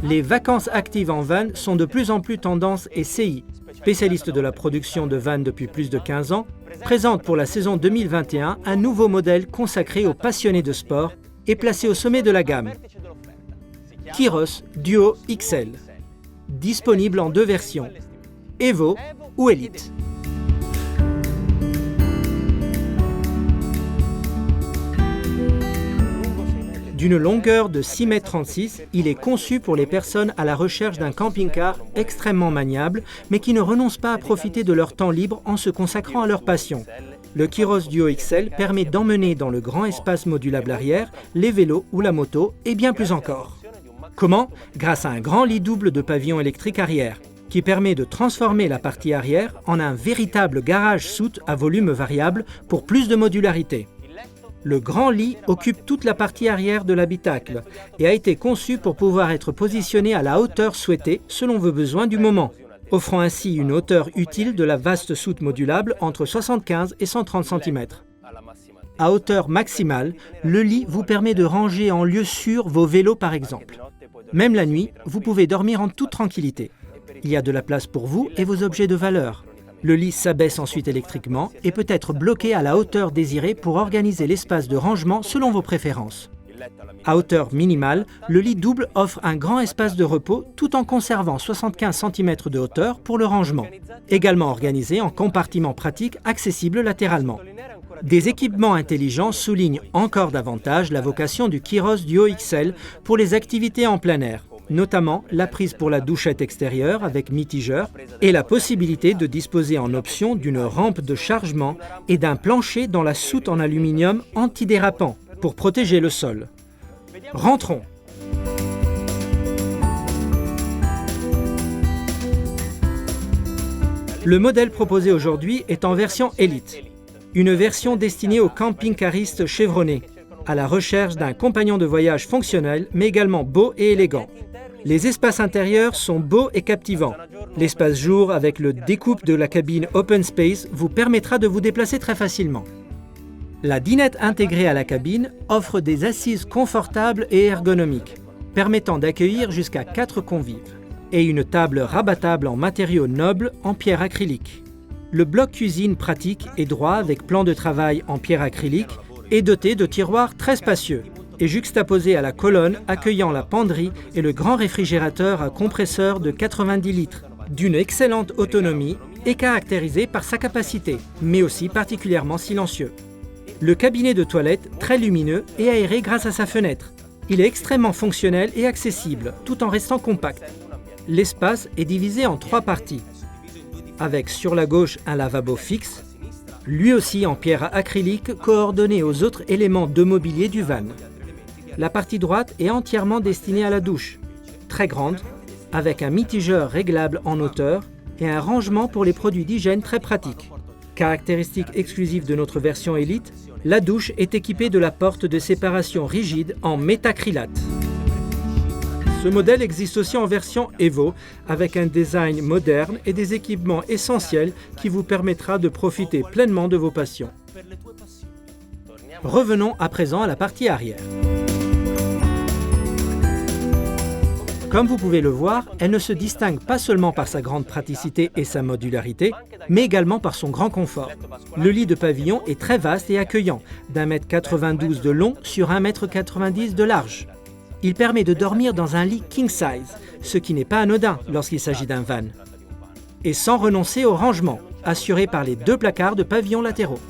Les vacances actives en van sont de plus en plus tendance et CI, spécialiste de la production de vannes depuis plus de 15 ans, présente pour la saison 2021 un nouveau modèle consacré aux passionnés de sport et placé au sommet de la gamme. Kiros Duo XL, disponible en deux versions, Evo ou Elite. D'une longueur de 6,36 m, il est conçu pour les personnes à la recherche d'un camping-car extrêmement maniable, mais qui ne renoncent pas à profiter de leur temps libre en se consacrant à leur passion. Le Kiros Duo XL permet d'emmener dans le grand espace modulable arrière les vélos ou la moto et bien plus encore. Comment? Grâce à un grand lit double de pavillon électrique arrière, qui permet de transformer la partie arrière en un véritable garage soute à volume variable pour plus de modularité. Le grand lit occupe toute la partie arrière de l'habitacle et a été conçu pour pouvoir être positionné à la hauteur souhaitée selon vos besoins du moment, offrant ainsi une hauteur utile de la vaste soute modulable entre 75 et 130 cm. À hauteur maximale, le lit vous permet de ranger en lieu sûr vos vélos par exemple. Même la nuit, vous pouvez dormir en toute tranquillité. Il y a de la place pour vous et vos objets de valeur. Le lit s'abaisse ensuite électriquement et peut être bloqué à la hauteur désirée pour organiser l'espace de rangement selon vos préférences. À hauteur minimale, le lit double offre un grand espace de repos tout en conservant 75 cm de hauteur pour le rangement, également organisé en compartiments pratiques accessibles latéralement. Des équipements intelligents soulignent encore davantage la vocation du Kiros Duo XL pour les activités en plein air, notamment la prise pour la douchette extérieure avec mitigeur et la possibilité de disposer en option d'une rampe de chargement et d'un plancher dans la soute en aluminium antidérapant pour protéger le sol. Rentrons. Le modèle proposé aujourd'hui est en version Elite, une version destinée aux camping-caristes chevronnés, à la recherche d'un compagnon de voyage fonctionnel mais également beau et élégant. Les espaces intérieurs sont beaux et captivants. L'espace jour avec le découpe de la cabine Open Space vous permettra de vous déplacer très facilement. La dinette intégrée à la cabine offre des assises confortables et ergonomiques, permettant d'accueillir jusqu'à 4 convives, et une table rabattable en matériaux nobles en pierre acrylique. Le bloc cuisine pratique et droit avec plan de travail en pierre acrylique est doté de tiroirs très spacieux et juxtaposé à la colonne accueillant la penderie et le grand réfrigérateur à compresseur de 90 litres, d'une excellente autonomie et caractérisé par sa capacité, mais aussi particulièrement silencieux. Le cabinet de toilette, très lumineux et aéré grâce à sa fenêtre. Il est extrêmement fonctionnel et accessible, tout en restant compact. L'espace est divisé en 3 parties, avec sur la gauche un lavabo fixe, lui aussi en pierre acrylique coordonné aux autres éléments de mobilier du van. La partie droite est entièrement destinée à la douche, très grande, avec un mitigeur réglable en hauteur et un rangement pour les produits d'hygiène très pratique. Caractéristique exclusive de notre version Elite, la douche est équipée de la porte de séparation rigide en métacrylate. Ce modèle existe aussi en version Evo, avec un design moderne et des équipements essentiels qui vous permettra de profiter pleinement de vos passions. Revenons à présent à la partie arrière. Comme vous pouvez le voir, elle ne se distingue pas seulement par sa grande praticité et sa modularité, mais également par son grand confort. Le lit de pavillon est très vaste et accueillant, d'1,92 m de long sur 1,90 m de large. Il permet de dormir dans un lit king size, ce qui n'est pas anodin lorsqu'il s'agit d'un van. Et sans renoncer au rangement, assuré par les 2 placards de pavillon latéraux.